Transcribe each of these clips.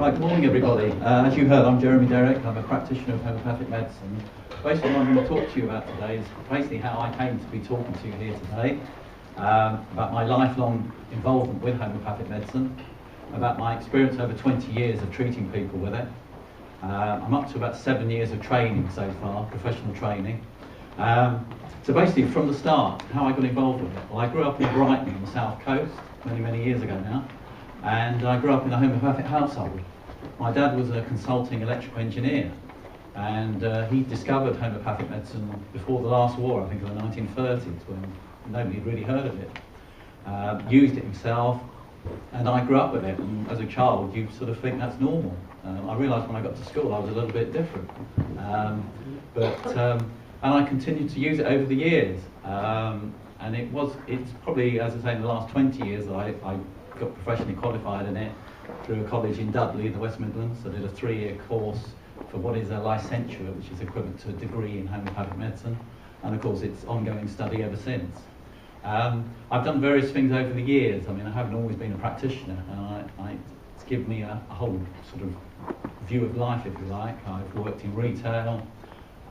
Right, good morning everybody. As you heard, I'm Derrick. I'm a practitioner of homeopathic medicine. Basically what I'm going to talk to you about today is basically how I came to be talking to you here today, about my lifelong involvement with homeopathic medicine, about my experience over 20 years of treating people with it. I'm up to about 7 years of training so far, professional training. So basically from the start, how I got involved with it. Well, I grew up in Brighton on the south coast, many years ago now, and I grew up in a homeopathic household. My dad was a consulting electrical engineer, and he discovered homeopathic medicine before the last war, I think in the 1930s, when nobody had really heard of it. Used it himself, and I grew up with it, and as a child you sort of think that's normal. I realised when I got to school I was a little bit different, and I continued to use it over the years, and it's probably, as I say, in the last 20 years that I got professionally qualified in it through a college in Dudley in the West Midlands. I did a 3-year course for what is a licentiate, which is equivalent to a degree in homeopathic medicine, and of course it's ongoing study ever since. I've done various things over the years. I mean, I haven't always been a practitioner, and it's given me a whole sort of view of life, if you like. I've worked in retail,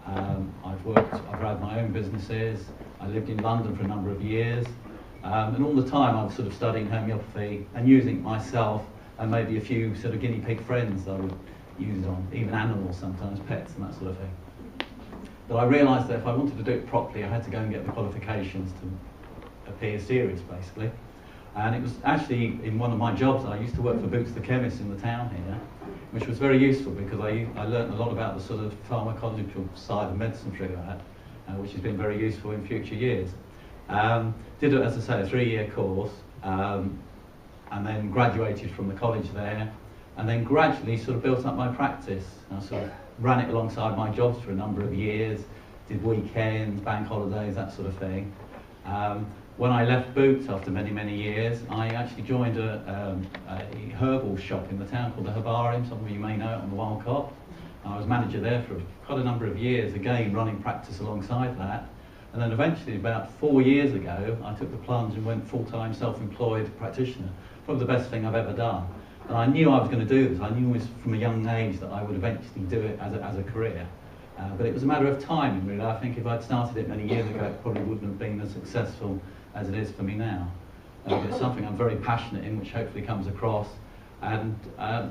I've had my own businesses, I lived in London for a number of years, and all the time I was sort of studying homeopathy and using it myself, and maybe a few sort of guinea pig friends I would use it on, even animals sometimes, pets and that sort of thing. But I realised that if I wanted to do it properly, I had to go and get the qualifications to appear serious, basically. And it was actually in one of my jobs, I used to work for Boots the chemist in the town here, which was very useful because I learned a lot about the sort of pharmacological side of medicine through that, which has been very useful in future years. Did, as I say, a 3-year course, and then graduated from the college there, and then gradually sort of built up my practice. I sort of ran it alongside my jobs for a number of years, did weekends, bank holidays, that sort of thing. When I left Boots after many years, I actually joined a herbal shop in the town called the Herbarium. Some of you may know it, on the Wild Cop. I was manager there for quite a number of years, again running practice alongside that. And then eventually, about 4 years ago, I took the plunge and went full-time self-employed practitioner. Probably the best thing I've ever done. And I knew I was going to do this. I knew from a young age that I would eventually do it as a career. But it was a matter of timing, really. I think if I'd started it many years ago, it probably wouldn't have been as successful as it is for me now. It's something I'm very passionate in, which hopefully comes across, and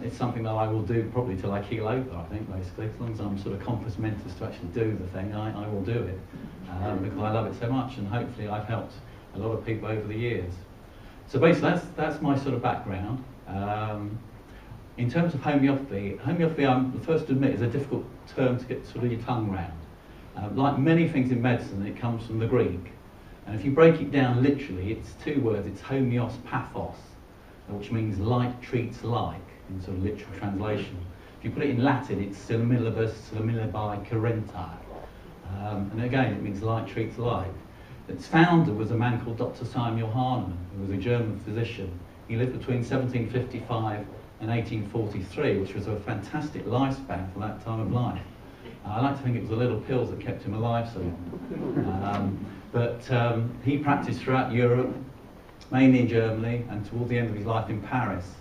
it's something that I will do probably till I keel over, I think, basically. As long as I'm sort of compos mentis to actually do the thing, I will do it, because I love it so much, and hopefully I've helped a lot of people over the years. So basically that's my sort of background. In terms of homeopathy, I'm the first to admit, is a difficult term to get sort of your tongue round. Like many things in medicine, it comes from the Greek. And if you break it down literally, it's 2 words. It's homeos pathos, which means like treats like, in sort of literal translation. If you put it in Latin, it's similibus, similibi, currenti. And again, it means like treats like. Its founder was a man called Dr. Samuel Hahnemann, who was a German physician. He lived between 1755 and 1843, which was a fantastic lifespan for that time of life. I like to think it was the little pills that kept him alive so long. But he practiced throughout Europe, mainly in Germany, and toward the end of his life in Paris.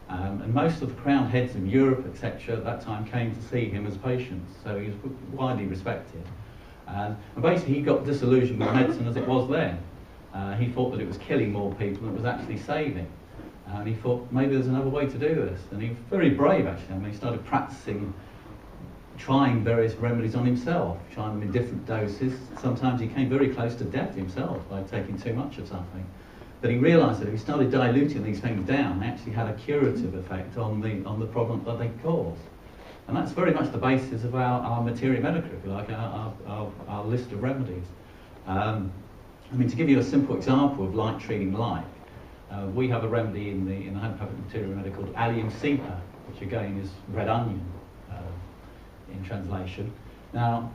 And most of the crowned heads of Europe, etc., at that time came to see him as patients, so he was widely respected. And basically he got disillusioned with medicine as it was then. He thought that it was killing more people than it was actually saving. And he thought, maybe there's another way to do this. And he was very brave, actually. I mean, he started practicing, trying various remedies on himself, trying them in different doses. Sometimes he came very close to death himself by taking too much of something. But he realised that if he started diluting these things down, they actually had a curative effect on the problem that they caused. And that's very much the basis of our materia medica, if you like, our list of remedies. I mean, to give you a simple example of like treating like, we have a remedy in the homeopathic materia medica called allium cepa, which again is red onion in translation. Now,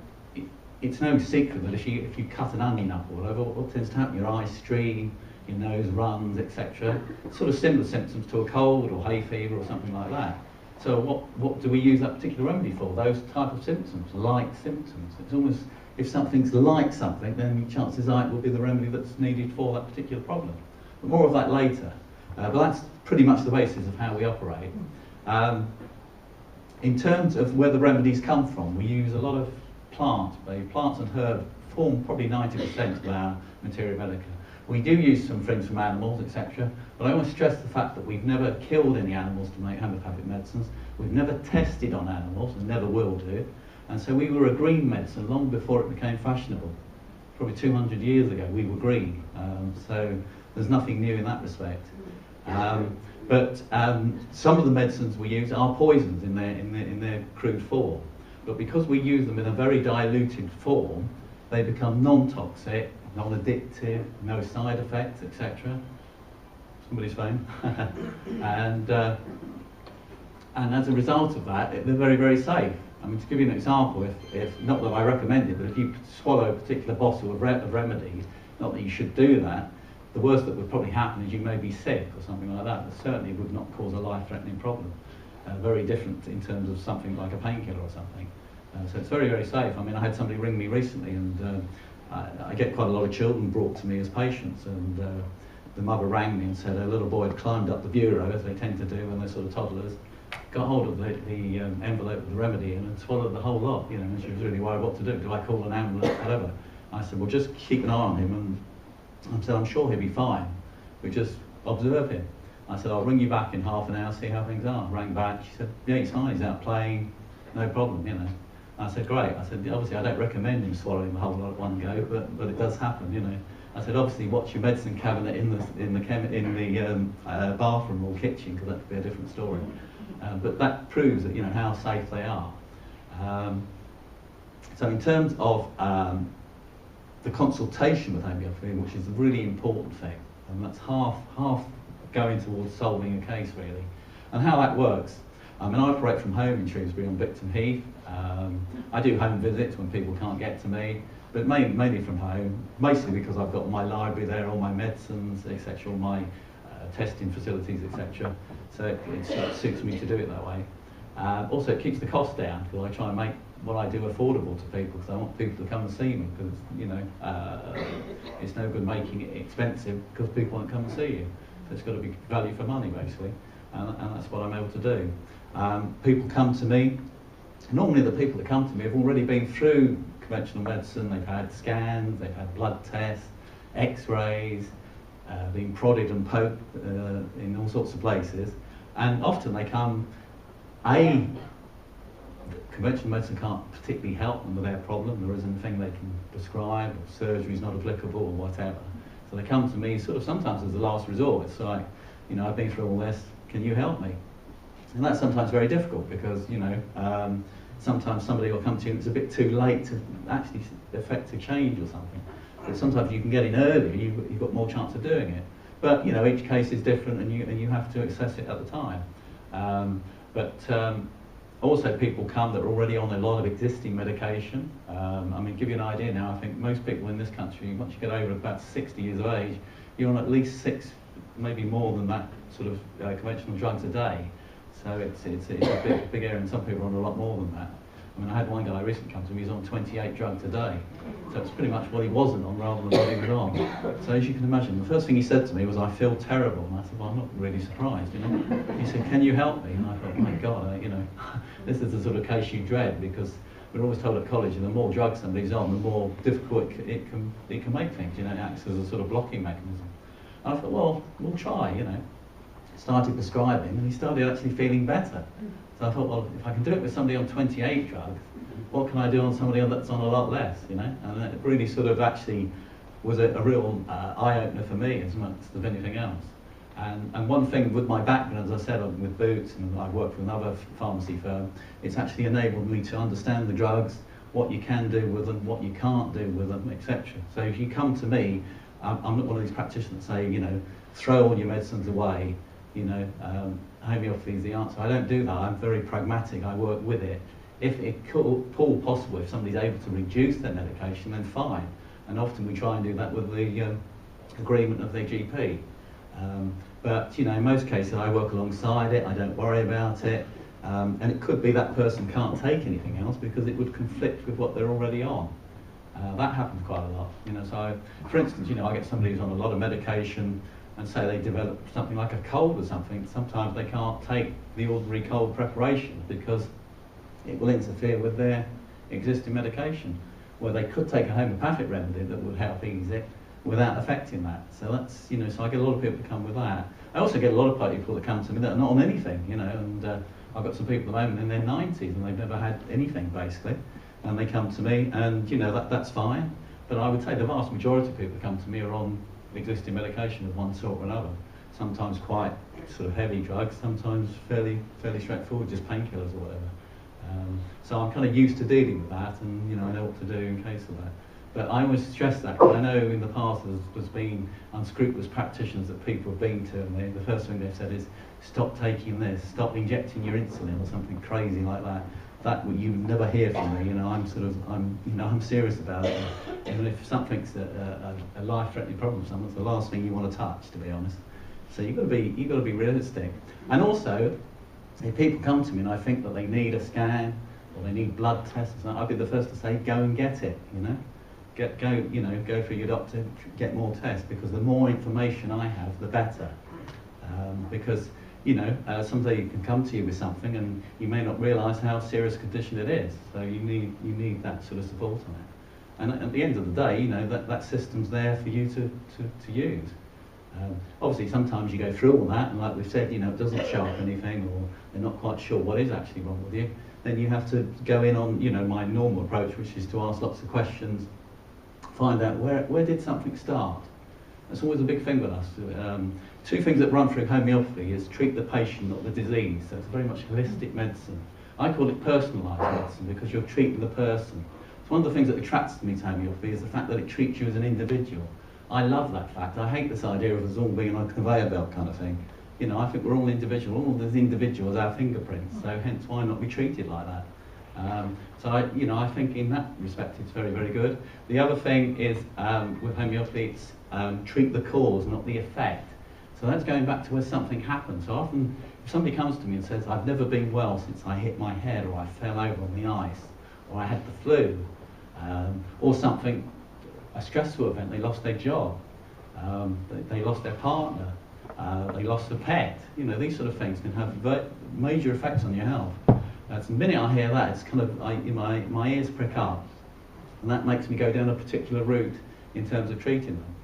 it's no secret that if you cut an onion up or whatever, what tends to happen? Your eyes stream, your nose runs, etc. Sort of similar symptoms to a cold or hay fever or something like that. So what do we use that particular remedy for? Those type of symptoms, like symptoms. It's almost, if something's like something, then chances are it will be the remedy that's needed for that particular problem. But more of that later. But that's pretty much the basis of how we operate. In terms of where the remedies come from, we use a lot of plants. Plants and herbs form probably 90% of our materia medica. We do use some things from animals, etc. But I want to stress the fact that we've never killed any animals to make homeopathic medicines. We've never tested on animals and never will do. And so we were a green medicine long before it became fashionable. Probably 200 years ago we were green. So there's nothing new in that respect. But some of the medicines we use are poisons in their crude form. But because we use them in a very diluted form, they become non-toxic, non-addictive, no side effects, etc. Somebody's phone. And as a result of that, they're very, very safe. I mean, to give you an example, if not that I recommend it, but if you swallow a particular bottle of remedy, not that you should do that, the worst that would probably happen is you may be sick or something like that, but certainly would not cause a life-threatening problem. Very different in terms of something like a painkiller or something. So it's very, very safe. I mean, I had somebody ring me recently, and I get quite a lot of children brought to me as patients, and the mother rang me and said her little boy had climbed up the bureau, as they tend to do when they're sort of toddlers, got hold of the envelope with the remedy in and swallowed the whole lot, you know, and she was really worried what to do. Do I call an ambulance, whatever? I said, well, just keep an eye on him, and I said, I'm sure he'll be fine. We just observe him. I said, I'll ring you back in half an hour, see how things are. Rang back, she said, yeah, he's fine, he's out playing, no problem, you know. I said, great. I said, obviously I don't recommend him swallowing the whole lot at one go, but it does happen, you know. I said, obviously watch your medicine cabinet in the bathroom or kitchen, because that could be a different story. But that proves that, you know, how safe they are. So in terms of the consultation with homeopathy, which is a really important thing, and that's half going towards solving a case really. And how that works, I mean, I operate from home in Shrewsbury on Bicton Heath. I do home visits when people can't get to me, but mainly from home, mostly because I've got my library there, all my medicines, etc., all my testing facilities, etc. So it suits me to do it that way. Also, it keeps the cost down, because I try and make what I do affordable to people, because I want people to come and see me, because, you know, it's no good making it expensive because people won't come and see you. So it's got to be value for money, basically, and that's what I'm able to do. People come to me. Normally the people that come to me have already been through conventional medicine. They've had scans, they've had blood tests, x-rays, been prodded and poked in all sorts of places, and often they come, conventional medicine can't particularly help them with their problem. There isn't anything they can prescribe, or surgery is not applicable, or whatever. So they come to me sort of sometimes as a last resort. It's like, you know, I've been through all this, can you help me? And that's sometimes very difficult, because, you know, sometimes somebody will come to you and it's a bit too late to actually effect a change or something. But sometimes you can get in earlier, you've got more chance of doing it. But, you know, each case is different, and you have to assess it at the time. Also people come that are already on a lot of existing medication. I mean, to give you an idea now, I think most people in this country, once you get over about 60 years of age, you're on at least 6, maybe more than that, sort of conventional drugs a day. So it's a big area, and some people are on a lot more than that. I mean, I had one guy recently come to me, he was on 28 drugs a day. So it's pretty much what he wasn't on rather than what he was on. So as you can imagine, the first thing he said to me was, I feel terrible. And I said, well, I'm not really surprised, you know. He said, can you help me? And I thought, my God, you know, this is the sort of case you dread, because we're always told at college, the more drugs somebody's on, the more difficult it can make things, you know. It acts as a sort of blocking mechanism. And I thought, well, we'll try, you know. Started prescribing, and he started actually feeling better. So I thought, well, if I can do it with somebody on 28 drugs, what can I do on somebody that's on a lot less, you know? And it really sort of actually was a real eye-opener for me as much as anything else. And one thing with my background, as I said, with Boots, and I've worked with another pharmacy firm, it's actually enabled me to understand the drugs, what you can do with them, what you can't do with them, etc. So if you come to me, I'm not one of these practitioners that say, you know, throw all your medicines away, you know, homeopathy is the answer. I don't do that. I'm very pragmatic. I work with it. If it could, all possible, if somebody's able to reduce their medication, then fine. And often we try and do that with the agreement of their GP. But, you know, in most cases I work alongside it. I don't worry about it. And it could be that person can't take anything else because it would conflict with what they're already on. That happens quite a lot. You know, so for instance, you know, I get somebody who's on a lot of medication, and say they develop something like a cold or something. Sometimes they can't take the ordinary cold preparation because it will interfere with their existing medication. Where they could take a homeopathic remedy that would help ease it without affecting that. So that's, you know, so I get a lot of people that come with that. I also get a lot of people that come to me that are not on anything, you know, and I've got some people at the moment in their 90s and they've never had anything basically, and they come to me, and you know, that's fine. But I would say the vast majority of people that come to me are on existing medication of one sort or another. Sometimes quite sort of heavy drugs, sometimes fairly straightforward, just painkillers or whatever. So I'm kind of used to dealing with that, and you know, I know what to do in case of that. But I always stress that, because I know in the past there's been unscrupulous practitioners that people have been to, and the first thing they've said is, stop taking this, stop injecting your insulin, or something crazy like that. That you never hear from me. You know, I'm serious about it. And if something's a life-threatening problem for someone, it's the last thing you want to touch, to be honest. So you've got to be realistic. And also, if people come to me and I think that they need a scan or they need blood tests, I'll be the first to say, go and get it. You know, go through your doctor, get more tests, because the more information I have, the better. Because you know, someday you can come to you with something and you may not realise how serious a condition it is. So you need that sort of support on it. And at the end of the day, you know, that system's there for you to use. Obviously, sometimes you go through all that, and like we've said, you know, it doesn't show up anything, or they're not quite sure what is actually wrong with you. Then you have to go in on, you know, my normal approach, which is to ask lots of questions, find out where did something start. That's always a big thing with us. Two things that run through homeopathy is treat the patient, not the disease. So it's very much holistic medicine. I call it personalised medicine, because you're treating the person. So one of the things that attracts me to homeopathy is the fact that it treats you as an individual. I love that fact. I hate this idea of us all being on a conveyor belt kind of thing. You know, I think we're all individual. All those individuals are our fingerprints. So hence, why not be treated like that? So I think in that respect, it's very, very good. The other thing is with homeopathy, it's treat the cause, not the effect. So that's going back to where something happened. So often, if somebody comes to me and says, I've never been well since I hit my head, or I fell over on the ice, or I had the flu, or something, a stressful event, they lost their job, they lost their partner, they lost a pet, you know, these sort of things can have major effects on your health. So the minute I hear that, it's kind of, my ears prick up, and that makes me go down a particular route in terms of treating them.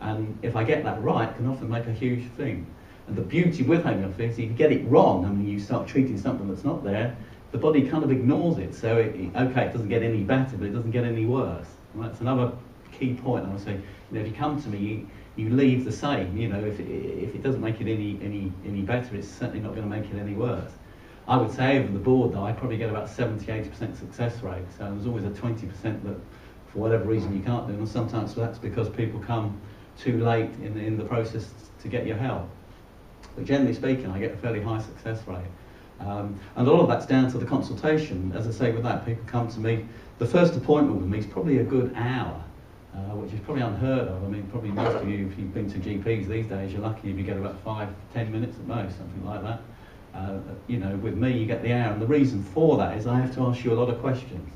And if I get that right, it can often make a huge thing. And the beauty with homeopathy is if you get it wrong, I mean, you start treating something that's not there, the body kind of ignores it. So, okay, it doesn't get any better, but it doesn't get any worse. And that's another key point. I would say, you know, if you come to me, you leave the same. You know, if it doesn't make it any better, it's certainly not going to make it any worse. I would say over the board, though, I probably get about 70–80% success rate. So there's always a 20% that, for whatever reason, you can't do. And sometimes that's because people come too late in the process to get your help. But generally speaking, I get a fairly high success rate. And a lot of that's down to the consultation. As I say, with that, people come to me. The first appointment with me is probably a good hour, which is probably unheard of. I mean, probably most of you, if you've been to GPs these days, you're lucky if you get about 5–10 minutes at most, something like that. You know, with me, you get the hour. And the reason for that is I have to ask you a lot of questions.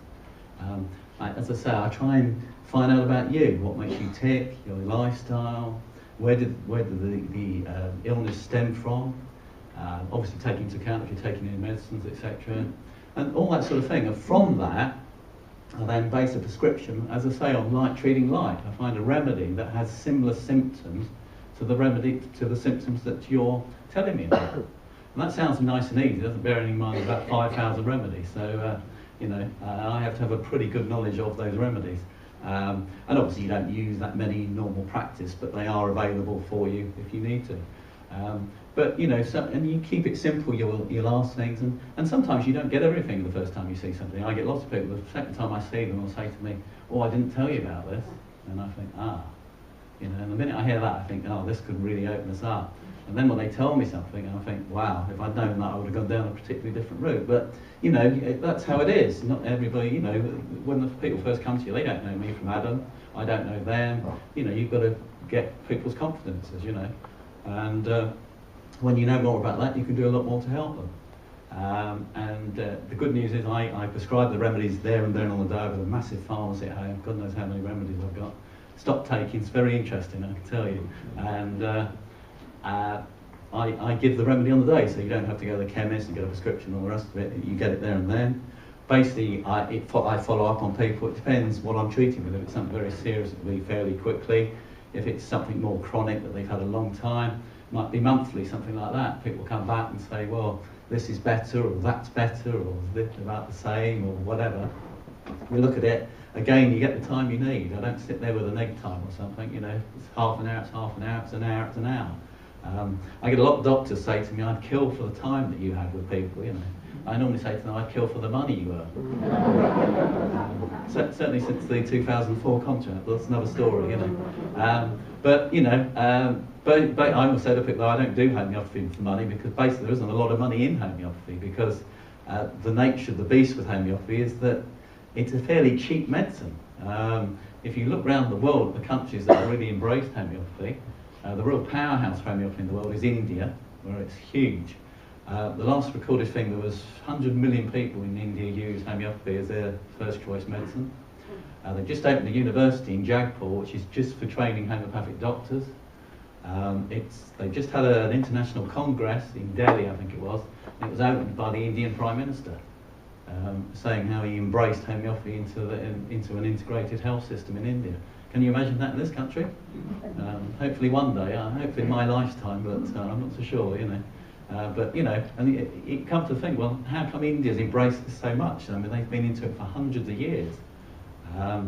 As I say, I try and find out about you, what makes you tick, your lifestyle, where did the illness stem from, obviously taking into account if you're taking any medicines, etc., and all that sort of thing. And from that, I then base a prescription, as I say, on like treating like. I find a remedy that has similar symptoms to the symptoms that you're telling me about. And that sounds nice and easy, doesn't bear in mind about 5,000 remedies. So, you know, I have to have a pretty good knowledge of those remedies. And obviously you don't use that many in normal practice, but they are available for you if you need to. But you know, and you keep it simple, you'll ask things, and sometimes you don't get everything the first time you see something. I get lots of people, the second time I see them, will say to me, oh, I didn't tell you about this. And I think, you know, and the minute I hear that, I think, oh, this could really open us up. And then when they tell me something, I think, wow, if I'd known that, I would have gone down a particularly different route. But, you know, that's how it is. Not everybody, you know, when the people first come to you, they don't know me from Adam. I don't know them. You know, you've got to get people's confidences, you know. And when you know more about that, you can do a lot more to help them. The good news is I prescribe the remedies there and then on the day with a massive pharmacy at home. God knows how many remedies I've got. Stop taking, it's very interesting, I can tell you. And I give the remedy on the day, so you don't have to go to the chemist and get a prescription and all the rest of it. You get it there and then. basically, I follow up on people. It depends what I'm treating with. If it's something very serious, it'll be fairly quickly. If it's something more chronic that they've had a long time, it might be monthly, something like that. People come back and say, well, this is better, or that's better, or this about the same, or whatever. We look at it. Again, you get the time you need. I don't sit there with an egg time or something, you know. It's half an hour, it's half an hour, it's an hour, it's an hour. I get a lot of doctors say to me, I'd kill for the time that you have with people, you know. I normally say to them, I'd kill for the money you earn. Certainly since the 2004 contract, that's another story, you know. But, you know, but I always say to people, I don't do homeopathy for money, because basically there isn't a lot of money in homeopathy, because the nature of the beast with homeopathy is that it's a fairly cheap medicine. If you look around the world, the countries that have really embraced homeopathy, the real powerhouse for homeopathy in the world is India, where it's huge. The last recorded thing, there was 100 million people in India use homeopathy as their first choice medicine. They just opened a university in Jagpur, which is just for training homeopathic doctors. They just had an international congress in Delhi, I think it was. And it was opened by the Indian Prime Minister, saying how he embraced homeopathy into an integrated health system in India. Can you imagine that in this country? Hopefully one day, hopefully in my lifetime, but I'm not so sure, you know. But, you know, and it comes to think, well, how come India's embraced this so much? I mean, they've been into it for hundreds of years. I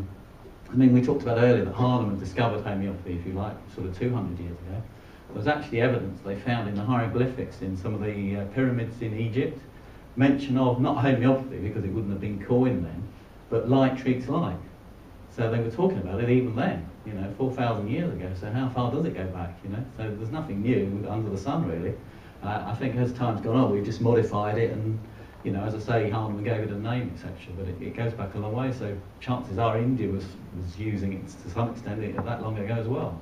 mean, we talked about earlier that Hahnemann discovered homeopathy, if you like, sort of 200 years ago. There was actually evidence they found in the hieroglyphics in some of the pyramids in Egypt, mention of, not homeopathy, because it wouldn't have been coined then, but like treats like. So they were talking about it even then, you know, 4,000 years ago. So how far does it go back, you know? So there's nothing new under the sun, really. I think as time's gone on, we've just modified it, and, you know, as I say, Hahnemann gave it a name, etc. But it goes back a long way. So chances are India was using it to some extent that long ago as well.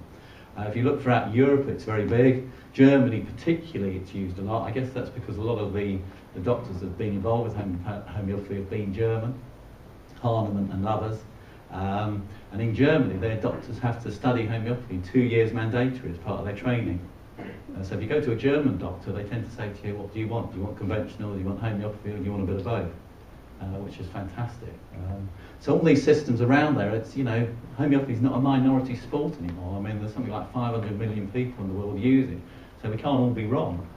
If you look throughout Europe, it's very big. Germany, particularly, it's used a lot. I guess that's because a lot of the doctors that have been involved with homeopathy have been German, Hahnemann and others. And in Germany, their doctors have to study homeopathy 2 years mandatory as part of their training. So if you go to a German doctor, they tend to say to you, what do you want? Do you want conventional, do you want homeopathy, or do you want a bit of both? Which is fantastic. So all these systems around there, it's, you know, homeopathy is not a minority sport anymore. I mean, there's something like 500 million people in the world use it, so we can't all be wrong.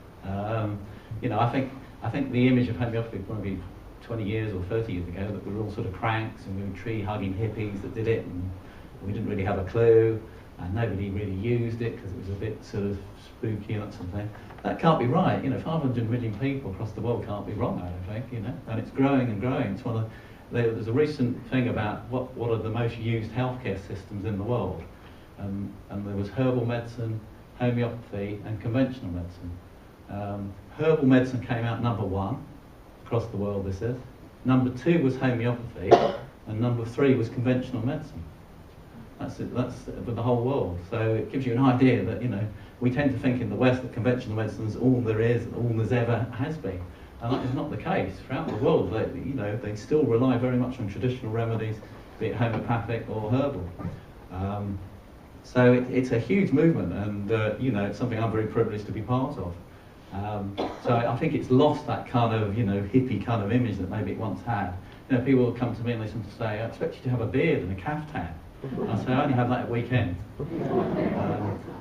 You know, I think the image of homeopathy probably 20 years or 30 years ago, that we were all sort of cranks and we were tree-hugging hippies that did it, and we didn't really have a clue, and nobody really used it because it was a bit sort of spooky and that sort of thing. That can't be right. You know, 500 million people across the world can't be wrong, I don't think, you know, and it's growing and growing. It's one of there's a recent thing about what are the most used healthcare systems in the world, and there was herbal medicine, homeopathy, and conventional medicine. Herbal medicine came out #1 across the world, this is. #2 was homeopathy, and #3 was conventional medicine. That's it, that's for the whole world. So it gives you an idea that, you know, we tend to think in the West that conventional medicine is all there is, and all there's ever has been. And that is not the case. Throughout the world, you know, they still rely very much on traditional remedies, be it homeopathic or herbal. So it's a huge movement, and you know, it's something I'm very privileged to be part of. So I think it's lost that kind of, you know, hippie kind of image that maybe it once had. You know, people will come to me and they say, I expect you to have a beard and a caftan. I say, I only have that at weekends.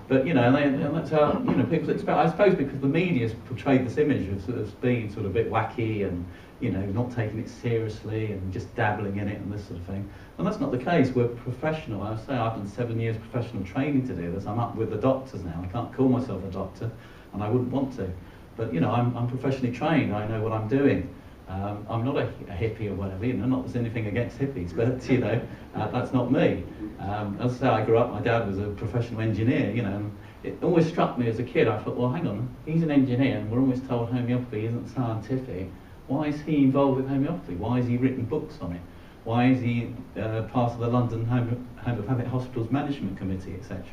But, you know, and that's how, you know, people expect, I suppose because the media's portrayed this image of sort of being sort of a bit wacky and, you know, not taking it seriously and just dabbling in it and this sort of thing. And that's not the case. We're professional. I say I've done 7 years professional training to do this. I'm up with the doctors now. I can't call myself a doctor, and I wouldn't want to. But, you know, I'm professionally trained. I know what I'm doing. I'm not a hippie or whatever, you know, not that there's anything against hippies, but, you know, that's not me. As I say, I grew up, my dad was a professional engineer, you know, and it always struck me as a kid. I thought, well, hang on, he's an engineer, and we're always told homeopathy isn't scientific. Why is he involved with homeopathy? Why has he written books on it? Why is he part of the London Homeopathic Hospitals Management Committee, etc.?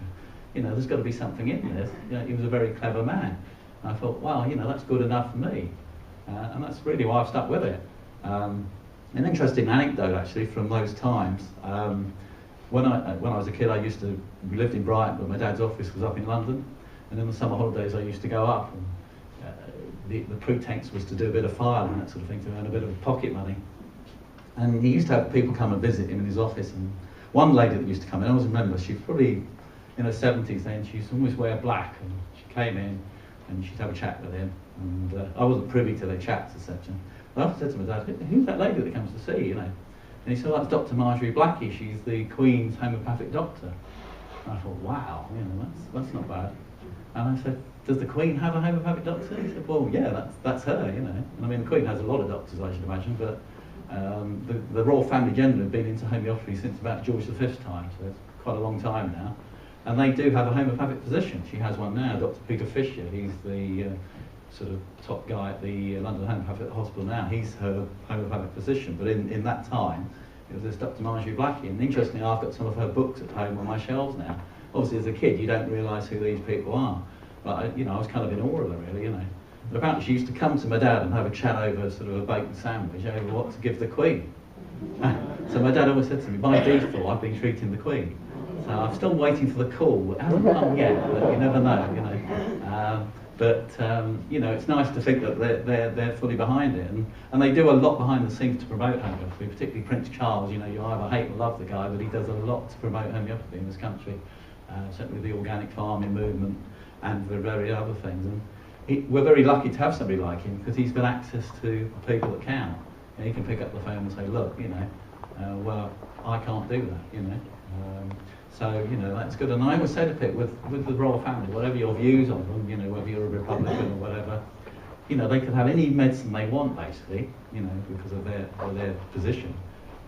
You know, there's got to be something in this. You know, he was a very clever man. And I thought, well, you know, that's good enough for me. And that's really why I've stuck with it. An interesting anecdote, actually, from those times. When I was a kid, we lived in Brighton, but my dad's office was up in London. And in the summer holidays, I used to go up. And, the pretext was to do a bit of filing and that sort of thing, to earn a bit of pocket money. And he used to have people come and visit him in his office, and one lady that used to come in, I always remember, she was probably in her 70s then, she used to always wear black, and she came in and she'd have a chat with him, and I wasn't privy to their chats, etc. But I said to my dad, who's that lady that comes to see, you know? And he said, well, that's Dr. Marjorie Blackie, she's the Queen's homeopathic doctor. And I thought, wow, you know, that's not bad. And I said, does the Queen have a homeopathic doctor? He said, well, yeah, that's her, you know. And I mean, the Queen has a lot of doctors, I should imagine, but the royal family generally have been into homeopathy since about George V's time, so it's quite a long time now. And they do have a homeopathic physician. She has one now, Dr. Peter Fisher. He's the sort of top guy at the London Homeopathic Hospital now. He's her homeopathic physician, but in that time, it was this Dr. Marjorie Blackie. And interestingly, I've got some of her books at home on my shelves now. Obviously, as a kid, you don't realise who these people are. But, you know, I was kind of in awe of her, really, you know. But apparently she used to come to my dad and have a chat over sort of a bacon sandwich over what to give the Queen. So my dad always said to me, by default, I've been treating the Queen. So I'm still waiting for the call. It hasn't come yet, but you never know, you know. You know, it's nice to think that they're fully behind it, and they do a lot behind the scenes to promote homeopathy, particularly Prince Charles. You know, you either hate or love the guy, but he does a lot to promote homeopathy in this country, certainly the organic farming movement and the various other things. And we're very lucky to have somebody like him, because he's got access to people that can. And he can pick up the phone and say, look, you know, well, I can't do that, you know. So, you know, that's good. And I always say to people, with the royal family, whatever your views on them, you know, whether you're a Republican or whatever, you know, they can have any medicine they want, basically, you know, because of their position.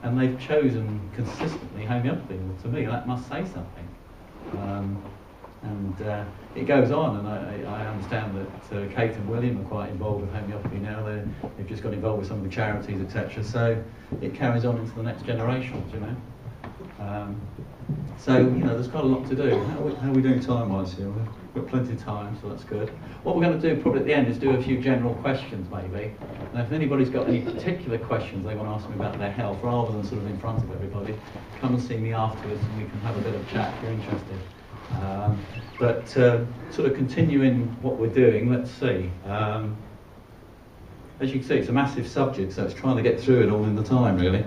And they've chosen consistently homeopathy. Well, to me, that must say something. It goes on, and I understand that Kate and William are quite involved with homeopathy now. They've just got involved with some of the charities, etc. So it carries on into the next generations, you know. So, you know, there's quite a lot to do. How are we doing time-wise here? We've got plenty of time, so that's good. What we're going to do probably at the end is do a few general questions, maybe. And if anybody's got any particular questions they want to ask me about their health, rather than sort of in front of everybody, come and see me afterwards and we can have a bit of chat if you're interested. Sort of continuing what we're doing, let's see. As you can see, it's a massive subject, so it's trying to get through it all in the time, really.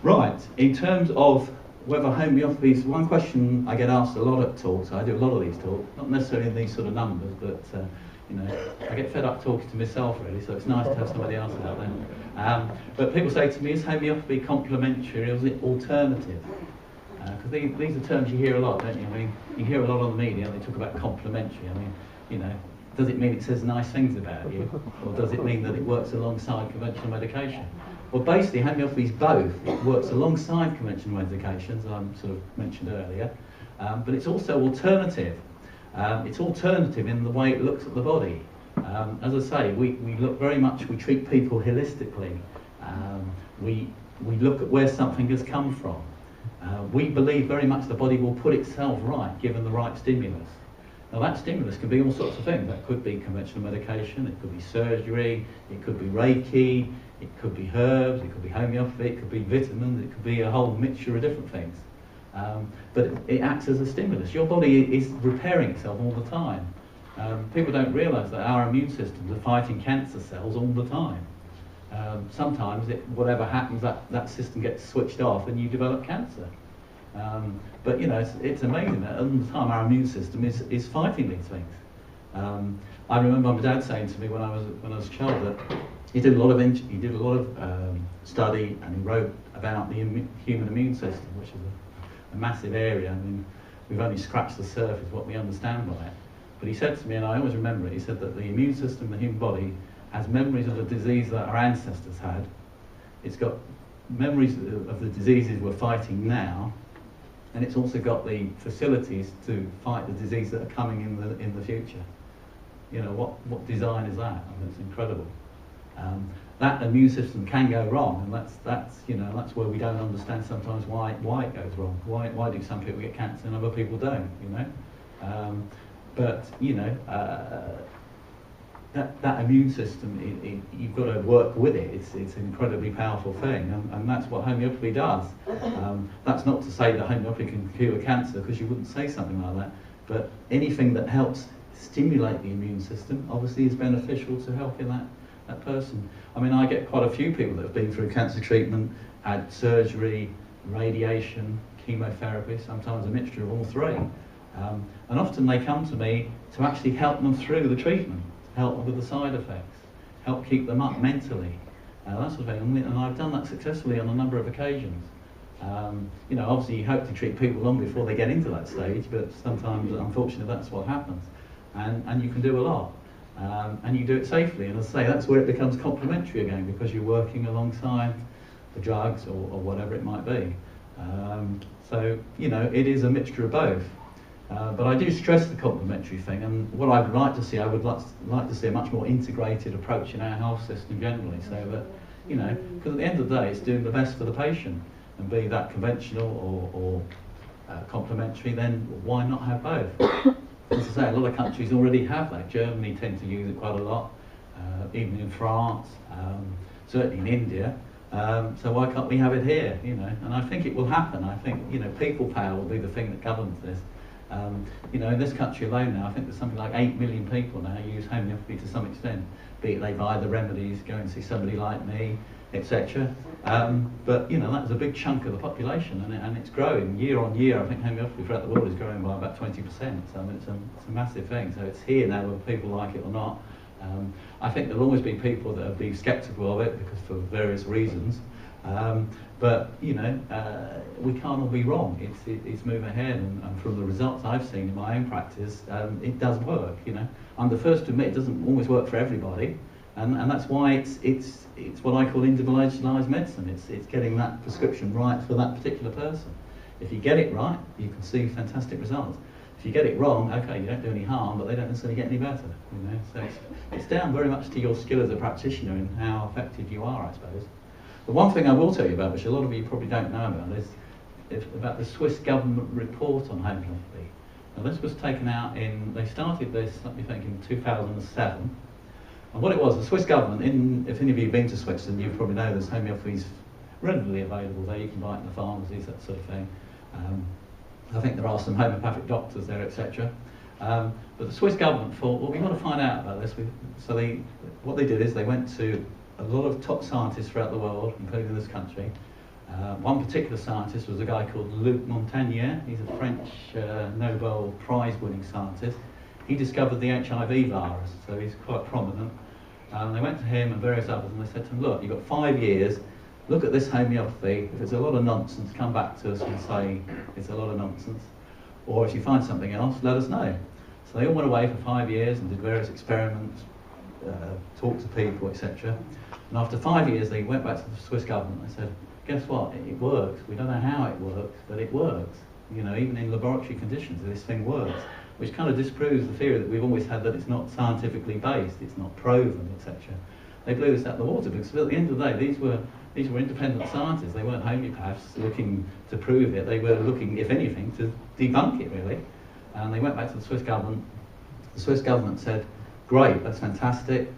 Right, in terms of whether homeopathy is one question I get asked a lot at talks. I do a lot of these talks, not necessarily in these sort of numbers, but you know, I get fed up talking to myself, really, so it's nice to have somebody else out there. But people say to me, is homeopathy complementary or is it alternative? Because these are terms you hear a lot, don't you? I mean, you hear a lot on the media, they talk about complementary. I mean, you know, does it mean it says nice things about you? Or does it mean that it works alongside conventional medication? Well, basically, homeopathy is both. It works alongside conventional medications, as I sort of mentioned earlier, but it's also alternative. It's alternative in the way it looks at the body. As I say, we look very much, we treat people holistically. We look at where something has come from. We believe very much the body will put itself right, given the right stimulus. Now that stimulus can be all sorts of things. That could be conventional medication, it could be surgery, it could be Reiki, it could be herbs, it could be homeopathy, it could be vitamins, it could be a whole mixture of different things. But it acts as a stimulus. Your body is repairing itself all the time. People don't realise that our immune systems are fighting cancer cells all the time. Sometimes, whatever happens, that system gets switched off and you develop cancer. But you know, it's amazing that all the time our immune system is fighting these things. I remember my dad saying to me when I was a child that he did a lot of study, and he wrote about the human immune system, which is a massive area. I mean, we've only scratched the surface what we understand by it. But he said to me, and I always remember it, he said that the immune system, the human body, has memories of the disease that our ancestors had. It's got memories of the diseases we're fighting now, and it's also got the facilities to fight the disease that are coming in the future. You know, what design is that? I mean, it's incredible. That immune system can go wrong, and that's where we don't understand sometimes why it goes wrong. Why do some people get cancer and other people don't? You know, but you know. That immune system, you've got to work with it. It's an incredibly powerful thing, and that's what homeopathy does. That's not to say that homeopathy can cure cancer, because you wouldn't say something like that. But anything that helps stimulate the immune system obviously is beneficial to helping that person. I mean, I get quite a few people that have been through cancer treatment, had surgery, radiation, chemotherapy, sometimes a mixture of all three. And often they come to me to actually help them through the treatment, help them with the side effects, help keep them up mentally, that sort of thing. And I've done that successfully on a number of occasions. You know, obviously you hope to treat people long before they get into that stage, but sometimes, unfortunately, that's what happens. And you can do a lot. And you do it safely. And as I say, that's where it becomes complementary again, because you're working alongside the drugs or whatever it might be. So, you know, it is a mixture of both. But I do stress the complementary thing, and what I would like to see, I would like to see a much more integrated approach in our health system generally, so that, you know, because at the end of the day, it's doing the best for the patient, and be that conventional or complementary, then why not have both? As I say, a lot of countries already have that. Germany tend to use it quite a lot, even in France, certainly in India. So why can't we have it here, you know? And I think it will happen. I think, you know, people power will be the thing that governs this. You know, in this country alone now, I think there's something like 8 million people now use homeopathy to some extent, be it they buy the remedies, go and see somebody like me, etc. But, you know, that's a big chunk of the population, and it's growing year on year. I think homeopathy throughout the world is growing by about 20%, so I mean, it's a massive thing. So it's here now, whether people like it or not. I think there'll always be people that will be sceptical of it, because for various reasons. But, you know, we can't all be wrong. It's moving ahead, and from the results I've seen in my own practice, it does work, you know. I'm the first to admit it doesn't always work for everybody, and that's why it's what I call individualised medicine. It's getting that prescription right for that particular person. If you get it right, you can see fantastic results. If you get it wrong, okay, you don't do any harm, but they don't necessarily get any better, you know. So it's down very much to your skill as a practitioner and how effective you are, I suppose. The one thing I will tell you about, which a lot of you probably don't know about, is about the Swiss government report on homeopathy. Now, this was taken out they started this, let me think, in 2007. And what it was, the Swiss government, if any of you have been to Switzerland, you probably know there's homeopathy readily available there. You can buy it in the pharmacies, that sort of thing. I think there are some homeopathic doctors there, etc. But the Swiss government thought, well, we want to find out about this. So what they did is they went to a lot of top scientists throughout the world, including this country. One particular scientist was a guy called Luc Montagnier. He's a French Nobel Prize-winning scientist. He discovered the HIV virus, so he's quite prominent. They went to him and various others, and they said to him, look, you've got 5 years, look at this homeopathy. If it's a lot of nonsense, come back to us and say it's a lot of nonsense. Or if you find something else, let us know. So they all went away for 5 years and did various experiments, talked to people, etc. And after 5 years, they went back to the Swiss government and said, guess what, it works. We don't know how it works, but it works. You know, even in laboratory conditions, this thing works, which kind of disproves the theory that we've always had that it's not scientifically based, it's not proven, etc. They blew this out of the water, because at the end of the day, these were independent scientists. They weren't homeopaths looking to prove it. They were looking, if anything, to debunk it, really. And they went back to the Swiss government. The Swiss government said, great, that's fantastic.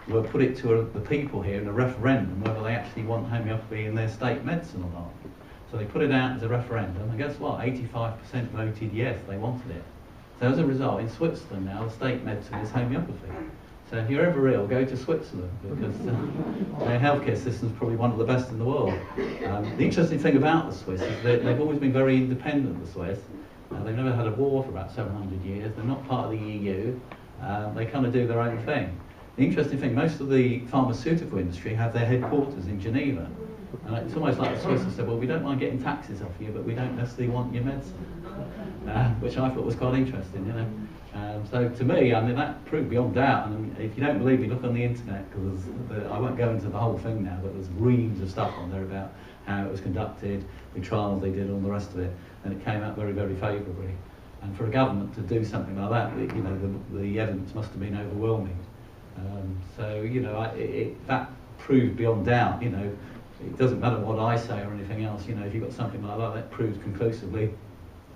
We'll put it to the people here in a referendum whether they actually want homeopathy in their state medicine or not. So they put it out as a referendum, and guess what? 85% voted yes, they wanted it. So as a result, in Switzerland now, the state medicine is homeopathy. So if you're ever ill, go to Switzerland, because their healthcare system is probably one of the best in the world. The interesting thing about the Swiss is that they've always been very independent, the Swiss. They've never had a war for about 700 years. They're not part of the EU. They kind of do their own thing. The interesting thing, most of the pharmaceutical industry have their headquarters in Geneva. And it's almost like the Swiss have said, well, we don't mind getting taxes off you, but we don't necessarily want your medicine. Which I thought was quite interesting, you know. So to me, I mean, that proved beyond doubt. And if you don't believe me, look on the internet, because I won't go into the whole thing now, but there's reams of stuff on there about how it was conducted, the trials they did, all the rest of it, and it came out very, very favourably. And for a government to do something like that, you know, the evidence must have been overwhelming. So, you know, that proved beyond doubt, you know. It doesn't matter what I say or anything else, you know, if you've got something like that, that proves conclusively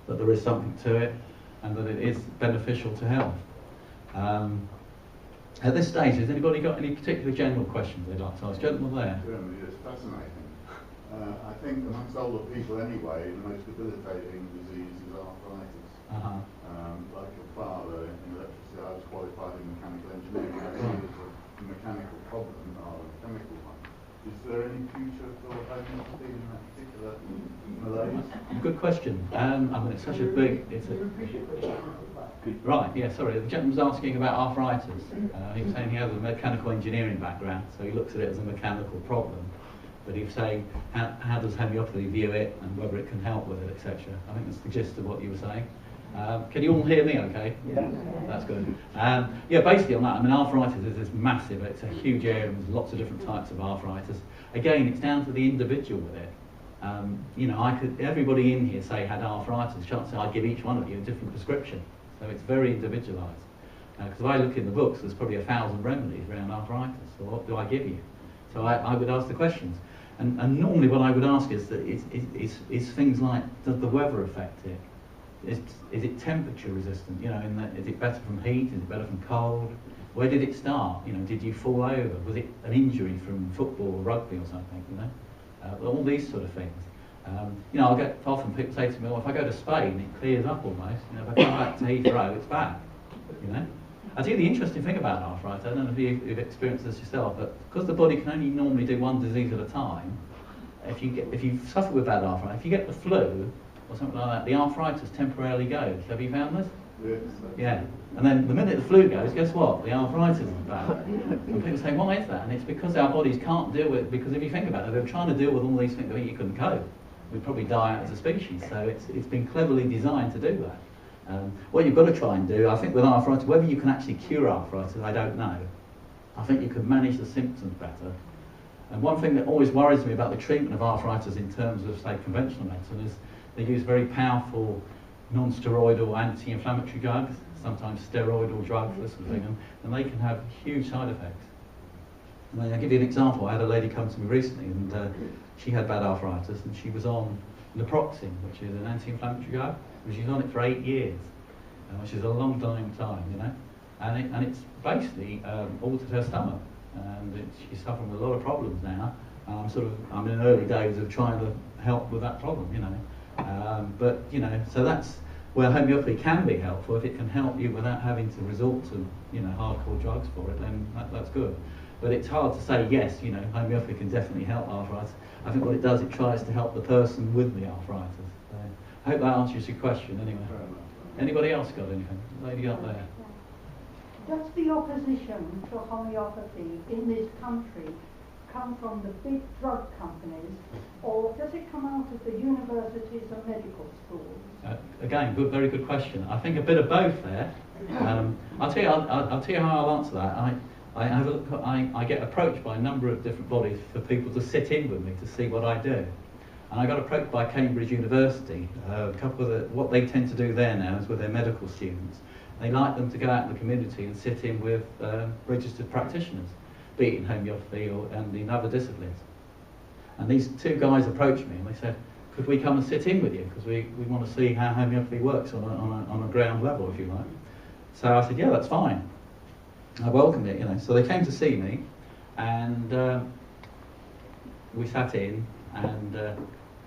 that there is something to it and that it is beneficial to health. At this stage, has anybody got any particular general questions they'd like to ask? Gentlemen there. Germany is fascinating. I think amongst older people anyway, the most debilitating disease is arthritis. Like your father in electricity, I was qualified in mechanical engineering. I think it's a mechanical problem. future for homeopathy in that particular malaise? Good question. I mean, it's such a big... Right, yeah, sorry. The gentleman was asking about arthritis. He was saying he has a mechanical engineering background, so he looks at it as a mechanical problem. But he was saying, how does homeopathy view it, and whether it can help with it, etc. I think that's the gist of what you were saying. Can you all hear me okay? Yeah. That's good. Yeah, basically on that, I mean, arthritis is this massive, it's a huge area, and there's lots of different types of arthritis. Again, it's down to the individual with it. You know, everybody in here say had arthritis, chances I'd give each one of you a different prescription. So it's very individualised. Because if I look in the books, there's probably 1,000 remedies around arthritis, so what do I give you? So I would ask the questions. And normally what I would ask is things like, does the weather affect it? Is it temperature resistant? You know, is it better from heat? Is it better from cold? Where did it start? You know, did you fall over? Was it an injury from football or rugby or something? You know, all these sort of things. You know, often people say to me, well, if I go to Spain, it clears up almost. You know, if I come back to Heathrow, it's back. You know. I think the interesting thing about arthritis, I don't know if you've experienced this yourself, but because the body can only normally do one disease at a time, if you suffer with bad arthritis, if you get the flu or something like that, the arthritis temporarily goes. Have you found this? Yes. Yeah. And then the minute the flu goes, guess what? The arthritis is back. And people say, why is that? And it's because our bodies can't deal with, because if you think about it, they're trying to deal with all these things that you couldn't cope. We'd probably die out as a species. So it's been cleverly designed to do that. What you've got to try and do, I think with arthritis, whether you can actually cure arthritis, I don't know. I think you can manage the symptoms better. And one thing that always worries me about the treatment of arthritis in terms of, say, conventional medicine is they use very powerful non-steroidal anti-inflammatory drugs, sometimes steroidal drugs, this sort of thing, and they can have huge side effects. And I'll give you an example. I had a lady come to me recently, and she had bad arthritis, and she was on naproxen, which is an anti-inflammatory drug. She's on it for 8 years, which is a long time, you know. And it's basically altered her stomach, and she's suffering with a lot of problems now. I'm in early days of trying to help with that problem, you know. But you know, so that's where homeopathy can be helpful. If it can help you without having to resort to, you know, hardcore drugs for it, then that's good. But it's hard to say yes, you know, homeopathy can definitely help arthritis. I think what it does, it tries to help the person with the arthritis. I hope that answers your question anyway. Anybody else got anything? Lady up there. Does the opposition to homeopathy in this country come from the big drug companies, or does it come out of the universities and medical schools? Again, very good question. I think a bit of both there. I'll tell you how I'll answer that. I get approached by a number of different bodies for people to sit in with me to see what I do. And I got approached by Cambridge University. A couple of what they tend to do there now is with their medical students. They like them to go out in the community and sit in with registered practitioners, be it in homeopathy and in other disciplines. And these two guys approached me and they said, could we come and sit in with you? Because we want to see how homeopathy works on a ground level, if you like. So I said, yeah, that's fine. I welcomed it, you know. So they came to see me, and we sat in, and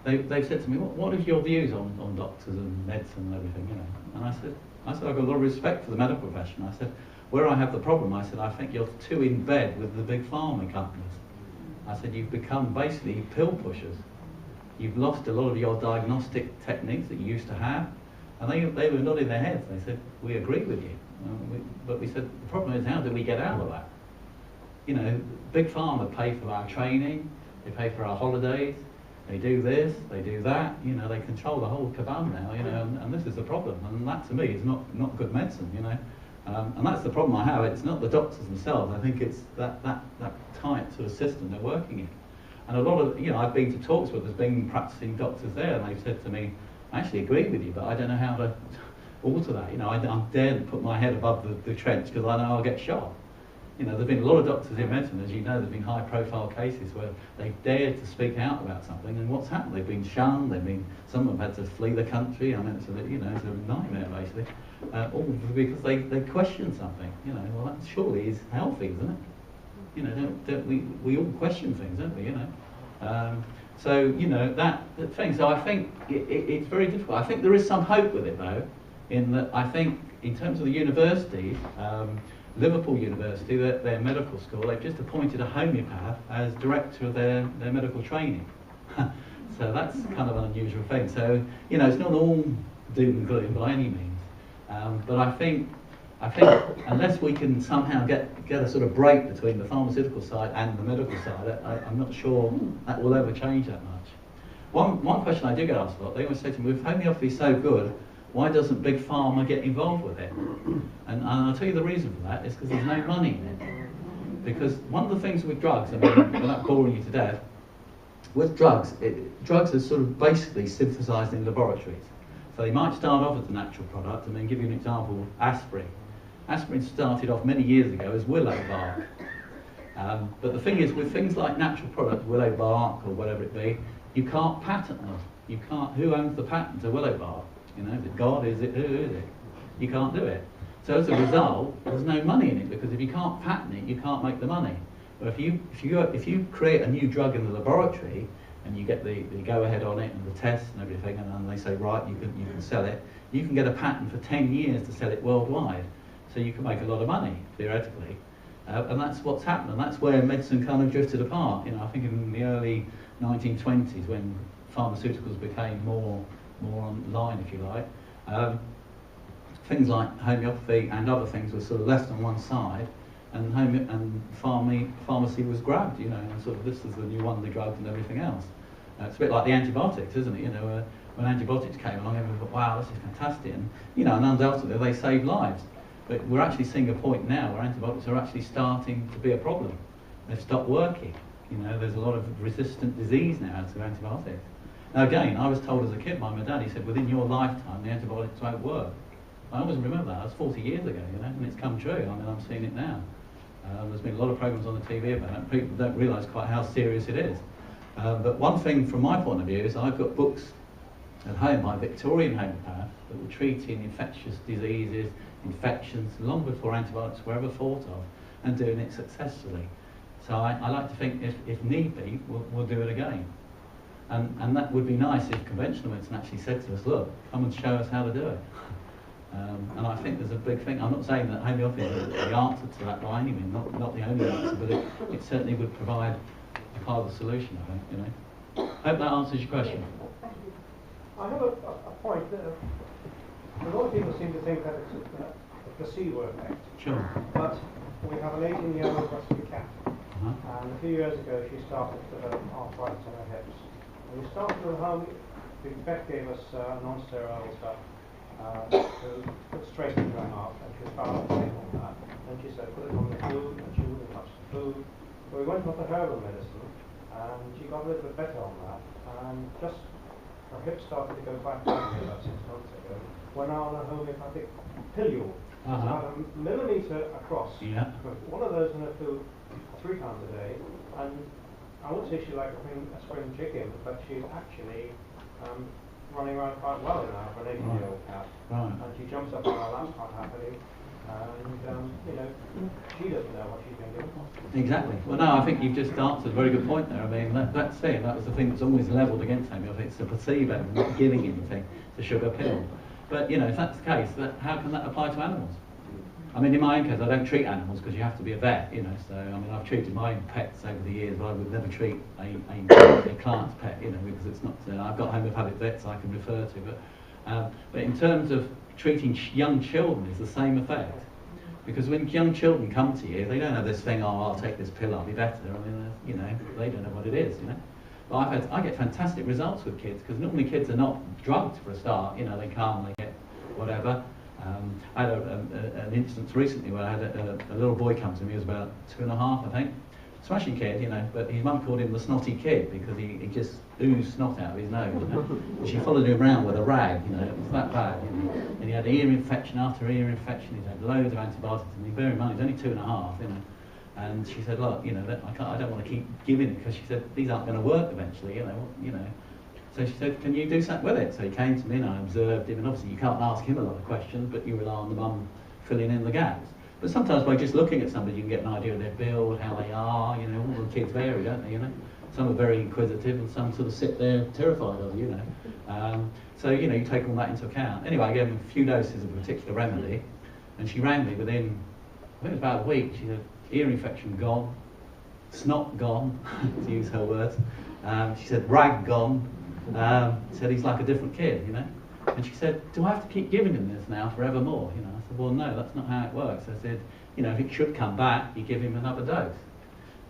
they said to me, what are your views on doctors and medicine and everything, you know? And I said I've got a lot of respect for the medical profession. I said, where I have the problem, I said, I think you're too in bed with the big pharma companies. I said, you've become basically pill pushers. You've lost a lot of your diagnostic techniques that you used to have. And they were nodding their heads. They said, we agree with you. But we said, the problem is, how do we get out of that? You know, big pharma pay for our training, they pay for our holidays, they do this, they do that, you know, they control the whole kabam now, you know, and this is the problem. And that, to me, is not good medicine, you know. And that's the problem I have. It's not the doctors themselves. I think it's that tight sort of system they're working in. And a lot of, you know, I've been to talks with there's been practicing doctors there, and they've said to me, I actually agree with you, but I don't know how to alter that. You know, I'm dared to put my head above the trench because I know I'll get shot. You know, there've been a lot of doctors in medicine, as you know, there've been high-profile cases where they've dared to speak out about something, and what's happened? They've been shunned. Some of them had to flee the country. I mean, it's a nightmare basically, all because they question something. You know, well, that surely is healthy, isn't it? You know, don't we all question things, don't we? You know, so you know that thing. So I think it's very difficult. I think there is some hope with it though, in that I think in terms of the universities. Liverpool University, their medical school, they've just appointed a homeopath as director of their medical training. So that's kind of an unusual thing. So, you know, it's not all doom and gloom by any means. But I think unless we can somehow get a sort of break between the pharmaceutical side and the medical side, I'm not sure that will ever change that much. One question I do get asked a lot, they always say to me, if homeopathy is so good, why doesn't Big Pharma get involved with it? And I'll tell you the reason for that is because there's no money in it. Because one of the things with drugs, I mean, without boring you to death, with drugs, drugs are sort of basically synthesised in laboratories. So they might start off as a natural product, and then give you an example, aspirin. Aspirin started off many years ago as willow bark. But the thing is, with things like natural products, willow bark or whatever it be, you can't patent them. You can't. Who owns the patent to willow bark? You know, is it God? Is it who is it? You can't do it. So as a result, there's no money in it, because if you can't patent it, you can't make the money. But if you create a new drug in the laboratory and you get the go-ahead on it and the tests and everything, and then they say, right, you can sell it, you can get a patent for 10 years to sell it worldwide. So you can make a lot of money, theoretically. And that's what's happened, and that's where medicine kind of drifted apart. You know, I think in the early 1920s, when pharmaceuticals became more online, if you like, things like homeopathy and other things were sort of left on one side, and pharmacy was grabbed, you know, and sort of this is the new one, the drugs and everything else. It's a bit like the antibiotics, isn't it? You know, when antibiotics came along, everyone thought, wow, this is fantastic, and you know, and undoubtedly they save lives. But we're actually seeing a point now where antibiotics are actually starting to be a problem. They've stopped working. You know, there's a lot of resistant disease now to antibiotics. Now again, I was told as a kid by my dad, he said, within your lifetime, the antibiotics won't work. I always remember that. That was 40 years ago, you know, and it's come true. I mean, I'm seeing it now. There's been a lot of programs on the TV about it. People don't realise quite how serious it is. But one thing from my point of view is I've got books at home by Victorian homeopaths that were treating infectious diseases, infections, long before antibiotics were ever thought of, and doing it successfully. So I like to think if need be, we'll do it again. And that would be nice if conventional medicine actually said to us, look, come and show us how to do it. And I think there's a big thing. I'm not saying that homeopathy is the answer to that by any means, not the only answer, but it certainly would provide a part of the solution, I think, you know. Hope that answers your question. I have a point. A lot of people seem to think that it's a placebo effect. Sure. But we have an 18-year-old rescue cat, and a few years ago she started to develop arthritis in her hips. And we started at home. The vet gave us non-sterile stuff to put straight into her mouth, and she was powerful on that. And she said, put it on the food, and she wouldn't touch the food. So we went off the herbal medicine, and she got a little bit better on that. And just her hips started to go back to me about 6 months ago. We're now on a homeopathic pilule. It's about a millimetre across. Yeah. One of those in her food 3 times a day. And I wouldn't say she's like a spring chicken, but she's actually running around quite well now for an 18-year-old cat. Right. And she jumps up on our lap quite happily. And, you know, she doesn't know what she's been doing. Exactly. Well, no, I think you've just answered a very good point there. I mean, that's it. That was the thing that's always levelled against homeopathy. It's the placebo, not giving anything, the sugar pill. But, you know, if that's the case, how can that apply to animals? I mean, in my own case, I don't treat animals because you have to be a vet, you know. So, I mean, I've treated my own pets over the years, but I would never treat a client's pet, you know, because it's not. I've got homeopathic vets I can refer to, but in terms of treating young children, it's the same effect. Because when young children come to you, they don't have this thing, oh, I'll take this pill, I'll be better. I mean, you know, they don't know what it is, you know. But I get fantastic results with kids, because normally kids are not drugged for a start, you know, they come, they get whatever. I had an instance recently where I had a little boy come to me, he was about 2.5, I think. Smashing kid, you know, but his mum called him the snotty kid because he just oozed snot out of his nose, you know. And she followed him around with a rag, you know, it was that bad, you know. And he had ear infection after ear infection, he's had loads of antibiotics, and bear in mind, he's only 2.5, you know. And she said, look, you know, I don't want to keep giving it, because she said, these aren't going to work eventually, you know. So she said, can you do something with it? So he came to me and I observed him, and obviously you can't ask him a lot of questions, but you rely on the mum filling in the gaps. But sometimes by just looking at somebody, you can get an idea of their build, how they are, you know, all the kids vary, don't they, you know? Some are very inquisitive and some sort of sit there terrified of you, you know. So, you know, you take all that into account. Anyway, I gave him a few doses of a particular remedy, and she rang me within think it was about a week, she said, ear infection gone, snot gone, to use her words. She said, rag gone. Said he's like a different kid, you know. And she said, do I have to keep giving him this now forevermore? You know, I said, well, no, that's not how it works. I said, you know, if it should come back, you give him another dose.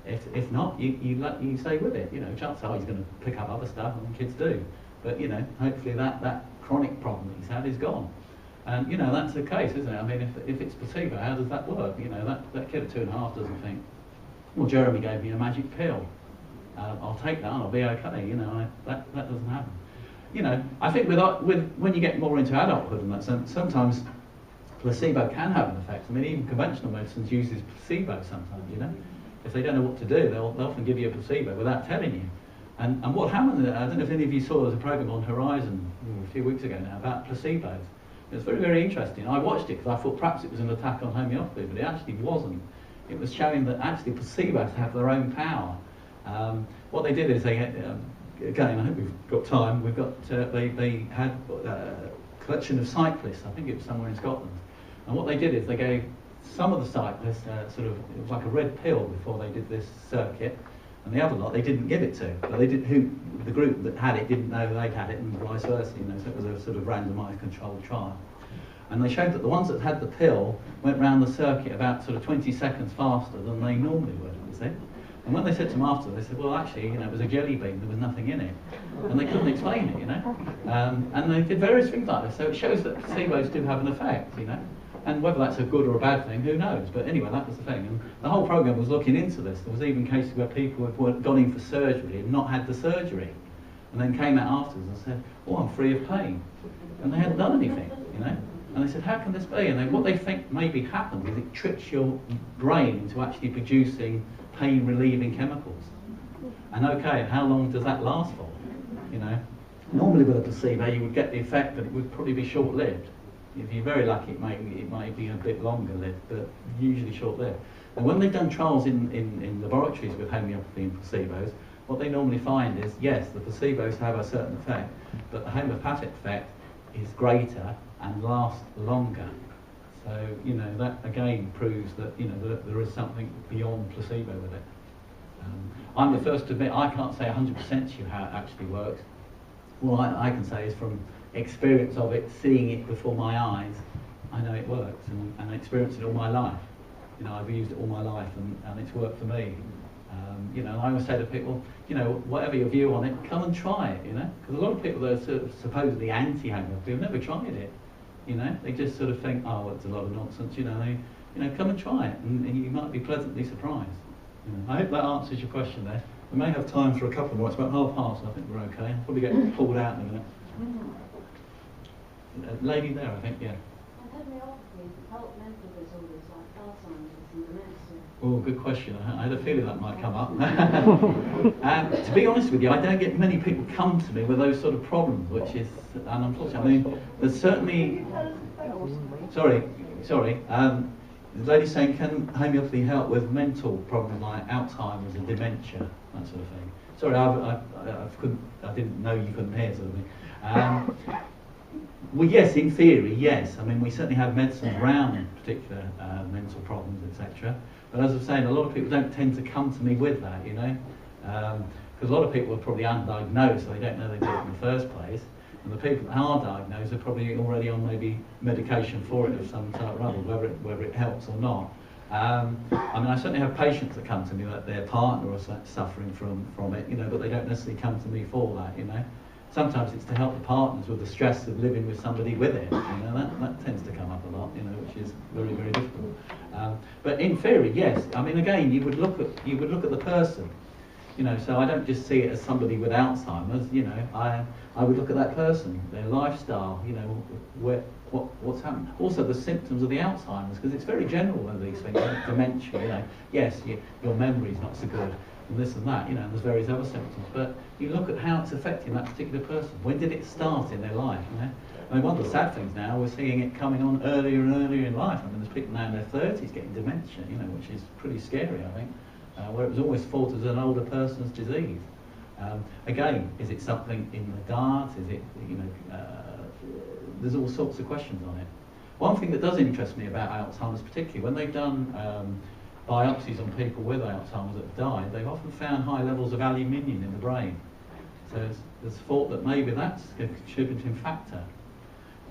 If not, you stay with it. You know, chances are he's going to pick up other stuff, and kids do. But, you know, hopefully that chronic problem that he's had is gone. And, you know, that's the case, isn't it? I mean, if it's placebo, how does that work? You know, that kid at 2.5 doesn't think, well, Jeremy gave me a magic pill. I'll take that and I'll be okay. You know, that doesn't happen. You know, I think when you get more into adulthood and that sense, sometimes placebo can have an effect. I mean, even conventional medicines uses placebo sometimes, you know. If they don't know what to do, they'll often give you a placebo without telling you. And what happened, I don't know if any of you saw, there's a program on Horizon a few weeks ago now about placebos. It was very, very interesting. I watched it because I thought perhaps it was an attack on homeopathy, but it actually wasn't. It was showing that actually placebos have their own power. What they did is they had, again, I hope we've got time, they had a collection of cyclists, I think it was somewhere in Scotland, and what they did is they gave some of the cyclists it was like a red pill before they did this circuit, and the other lot they didn't give it to, but the group that had it didn't know they'd had it, and vice versa, you know, so it was a sort of randomised controlled trial. And they showed that the ones that had the pill went round the circuit about sort of 20 seconds faster than they normally would, you see. And when they said to them after, they said, well, actually, you know, it was a jelly bean, there was nothing in it. And they couldn't explain it, you know. And they did various things like this. So it shows that placebos do have an effect, you know. And whether that's a good or a bad thing, who knows? But anyway, that was the thing. And the whole programme was looking into this. There was even cases where people had gone in for surgery and not had the surgery. And then came out afterwards and said, oh, I'm free of pain. And they hadn't done anything, you know. And they said, how can this be? And what they think maybe happened is it tricks your brain into actually producing pain-relieving chemicals. And okay, how long does that last for? You know, normally with a placebo you would get the effect, but it would probably be short-lived. If you're very lucky, it might be a bit longer-lived, but usually short-lived. And when they've done trials in laboratories with homeopathy and placebos, what they normally find is, yes, the placebos have a certain effect, but the homeopathic effect is greater and lasts longer. So, you know, that again proves that, you know, that there is something beyond placebo with it. I'm the first to admit I can't say 100% to you how it actually works. All I can say is from experience of it, seeing it before my eyes, I know it works, and I experienced it all my life. You know, I've used it all my life, and it's worked for me. You know, I always say to people, you know, whatever your view on it, come and try it, you know, because a lot of people that are sort of supposedly anti-homeopathy have never tried it. You know, they just sort of think, oh, it's a lot of nonsense. You know, come and try it, and you might be pleasantly surprised. You know, I hope that answers your question there. We may have time for a couple more. It's about 1:30, so I think we're okay. I'll probably get pulled out in a minute. Lady there, I think, yeah. Homeopathy help mental disorders like Alzheimer's and dementia. Oh, good question. I had a feeling that might come up. To be honest with you, I don't get many people come to me with those sort of problems, which is, and unfortunately, I mean, there's certainly. Sorry. The lady's saying, can homeopathy help with mental problems like Alzheimer's and dementia, that sort of thing? Sorry, I didn't know you couldn't hear, sort of thing. Well, yes, in theory, yes. I mean, we certainly have medicines around particular mental problems, etc. But as I was saying, a lot of people don't tend to come to me with that, you know, because a lot of people are probably undiagnosed, so they don't know they did it in the first place. And the people that are diagnosed are probably already on maybe medication for it of some type or other, whether it helps or not. I mean, I certainly have patients that come to me that their partner is suffering from it, you know, but they don't necessarily come to me for that, you know. Sometimes it's to help the partners with the stress of living with somebody with it, you know, that tends to come up a lot, you know, which is very, very difficult. But in theory, yes. I mean, again, you would look at the person, you know. So I don't just see it as somebody with Alzheimer's, you know. I would look at that person, their lifestyle, you know, what's happened. Also the symptoms of the Alzheimer's, because it's very general with these things, like dementia, you know. Yes, your memory's not so good, and this and that, you know, and there's various other symptoms, but you look at how it's affecting that particular person. When did it start in their life, you know? I mean, one of the sad things now, we're seeing it coming on earlier and earlier in life. I mean, there's people now in their 30s getting dementia, you know, which is pretty scary, I think, where it was always thought as an older person's disease. Again, is it something in the diet? Is it, you know, there's all sorts of questions on it. One thing that does interest me about Alzheimer's, particularly when they've done biopsies on people with Alzheimer's that have died, they've often found high levels of aluminium in the brain. So there's thought that maybe that's a contributing factor.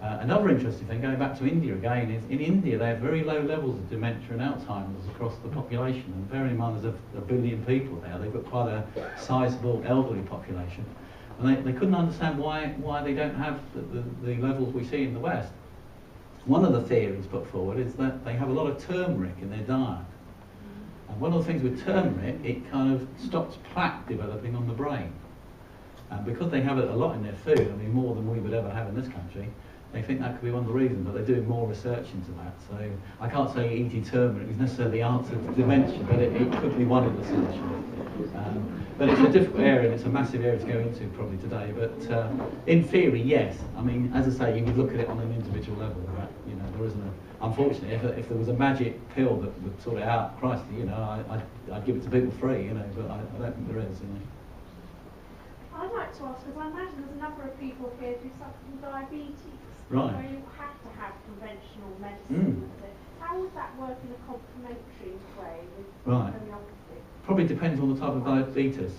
Another interesting thing, going back to India again, is in India they have very low levels of dementia and Alzheimer's across the population. And bearing in mind there's a billion people there, they've got quite a sizable elderly population. And they couldn't understand why they don't have the levels we see in the West. One of the theories put forward is that they have a lot of turmeric in their diet. And one of the things with turmeric, it kind of stops plaque developing on the brain. And because they have it a lot in their food, I mean more than we would ever have in this country, they think that could be one of the reasons, but they're doing more research into that. So I can't say eating turmeric is necessarily the answer to dementia, but it could be one of the solutions. But it's a difficult area, and it's a massive area to go into probably today. But in theory, yes. I mean, as I say, you would look at it on an individual level. Right? You know, there isn't a. Unfortunately, if there was a magic pill that would sort it out, Christ, you know, I'd give it to people free. You know, but I don't think there is. You know. I'd like to ask, because I imagine there's a number of people here who suffer from diabetes, right, where you have to have conventional medicine. How would that work in a complementary way with homeopathy? Probably depends on the type of diabetes,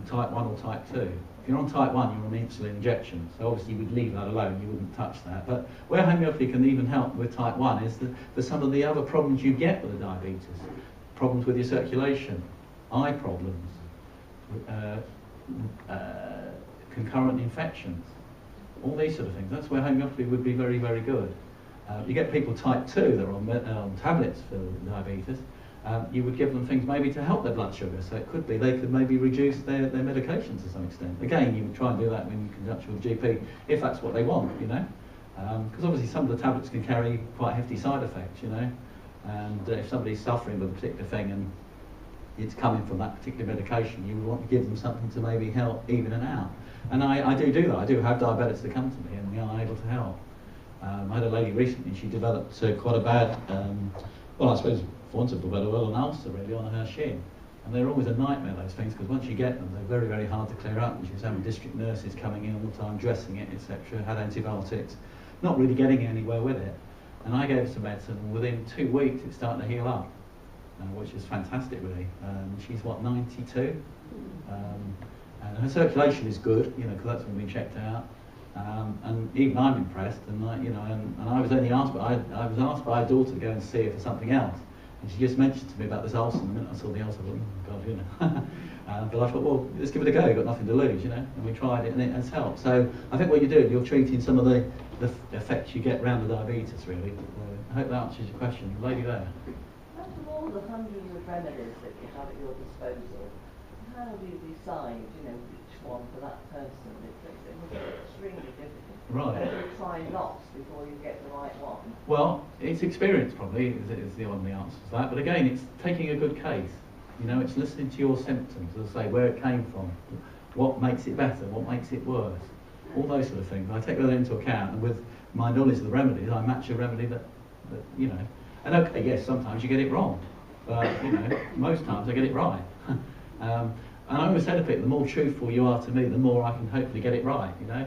type 1 or type 2. If you're on type 1, you're on insulin injection, so obviously you would leave that alone, you wouldn't touch that. But where homeopathy can even help with type 1 is for some of the other problems you get with the diabetes. Problems with your circulation, eye problems, concurrent infections, all these sort of things. That's where homeopathy would be very, very good. You get people type 2 that are on tablets for diabetes. You would give them things maybe to help their blood sugar, so it could be they could maybe reduce their medication to some extent. Again, you would try and do that when you conduct with a GP, if that's what they want, you know. Because obviously some of the tablets can carry quite hefty side effects, you know. And if somebody's suffering with a particular thing and it's coming from that particular medication, you would want to give them something to maybe help even it out. And I do that. I do have diabetics that come to me and we are able to help. I had a lady recently, she developed quite a bad, well, I suppose for want of a better word, an ulcer really on her shin. And they're always a nightmare, those things, because once you get them, they're very, very hard to clear up. And she was having district nurses coming in all the time, dressing it, etc., had antibiotics, not really getting anywhere with it. And I gave her some medicine, and within 2 weeks it started to heal up, which is fantastic, really. She's, what, 92? And her circulation is good, you know, because that's when we checked out. And even I'm impressed, and you know, and I was only asked, I was asked by a daughter to go and see her for something else, and she just mentioned to me about this ulcer. And the minute I saw the ulcer, I thought, oh God, you know. But I thought, well, let's give it a go. You've got nothing to lose, you know. And we tried it, and it has helped. So I think what you're doing, you're treating some of the effects you get around the diabetes, really. I hope that answers your question, the lady there. Out of all the hundreds of remedies that you have at your disposal, how do you decide, you know, which one for that person? It must be extremely difficult. Right. And you try lots before you get the right one. Well, it's experience probably is the only answer to that. But again, it's taking a good case. You know, it's listening to your symptoms, as I say, where it came from, what makes it better, what makes it worse, all those sort of things. I take that into account, and with my knowledge of the remedies, I match a remedy that you know. And okay, yes, sometimes you get it wrong, but you know, most times I get it right. And I always say to people, the more truthful you are to me, the more I can hopefully get it right, you know.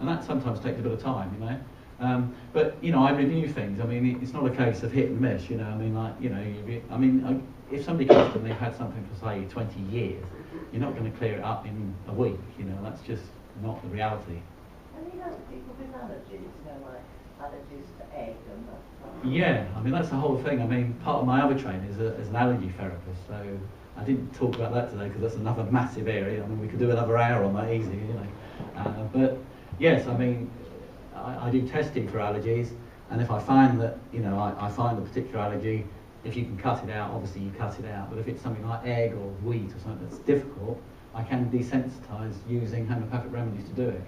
And that sometimes takes a bit of time, you know. But you know, I review things. I mean, it's not a case of hit and miss, you know. I mean, like, you know, if somebody comes to them and they've had something for say 20 years, you're not going to clear it up in a week, you know. That's just not the reality. And you know, people with allergies, you know, like allergies to egg and that. Yeah, I mean, that's the whole thing. I mean, part of my other training is as an allergy therapist, so I didn't talk about that today because that's another massive area. I mean, we could do another hour on that easy, you know. But yes, I mean, I do testing for allergies, and if I find that, you know, I find a particular allergy, if you can cut it out, obviously you cut it out. But if it's something like egg or wheat or something that's difficult, I can desensitise using homeopathic remedies to do it.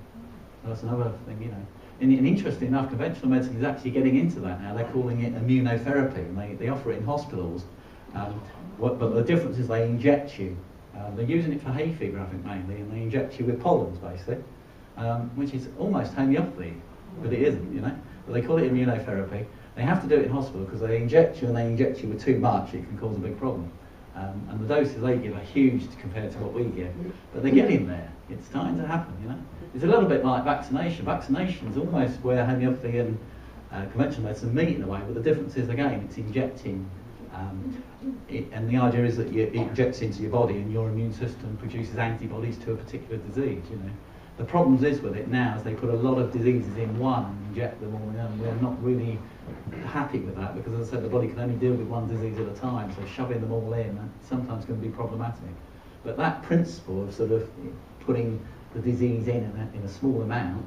So that's another thing, you know. And interestingly enough, conventional medicine is actually getting into that now. They're calling it immunotherapy, and they offer it in hospitals. But the difference is they inject you. They're using it for hay fever, I think, mainly, and they inject you with pollens, basically, which is almost homeopathy, but it isn't, you know. But they call it immunotherapy. They have to do it in hospital because they inject you, and they inject you with too much, it can cause a big problem. And the doses they give are huge compared to what we give, but they're getting there. It's starting to happen, you know. It's a little bit like vaccination. Vaccination is almost where homeopathy and conventional medicine meet in a way, but the difference is, again, it's injecting. And the idea is that it injects into your body and your immune system produces antibodies to a particular disease, you know. The problems is with it now is they put a lot of diseases in one and inject them all in, and we're not really happy with that because, as I said, the body can only deal with one disease at a time, so shoving them all in sometimes can be problematic. But that principle of sort of putting the disease in a small amount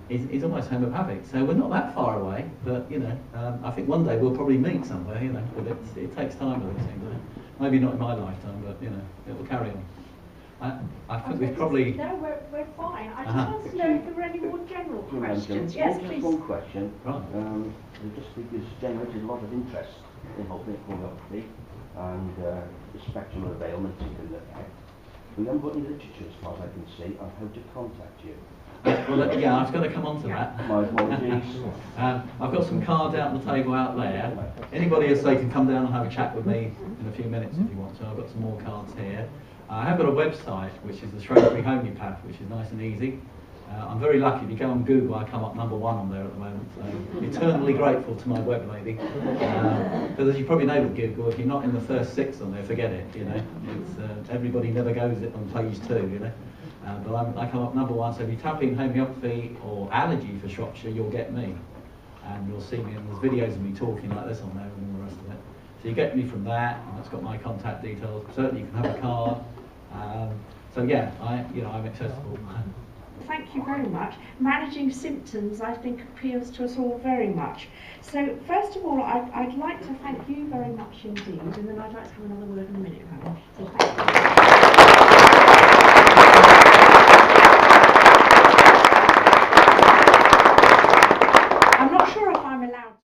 is almost homeopathic. So we're not that far away, but you know, I think one day we'll probably meet somewhere, you know, but it takes time, I think, doesn't it? Maybe not in my lifetime, but you know, it will carry on. I think we've probably... No, we're fine. I just want to know if there were any more general questions. Yes, please. Just one question. Right. Just because it's generated a lot of interest in homeopathy and the spectrum of ailments it can affect. We haven't got any literature, as far as I can see, on how to contact you. Well, yeah, I was going to come on to that. My apologies. I've got some cards out on the table out there. Anybody else, they can come down and have a chat with me in a few minutes if you want to. I've got some more cards here. I have got a website, which is the Shrewsbury Homeopath, which is nice and easy. I'm very lucky. If you go on Google, I come up #1 on there at the moment. So eternally grateful to my web lady. Because as you probably know with Google, if you're not in the first 6 on there, forget it. You know, it's, everybody never goes on page 2. You know, but I come up #1. So if you tap in homeopathy or allergy for Shropshire, you'll get me, and you'll see me. And there's videos of me talking like this on there and all the rest of it. So you get me from that, and that's got my contact details. Certainly, you can have a card. So yeah, I'm accessible. Thank you very much. Managing symptoms, I think, appeals to us all very much. So first of all, I'd like to thank you very much indeed, and then I'd like to have another word in a minute, Helen. So thank you.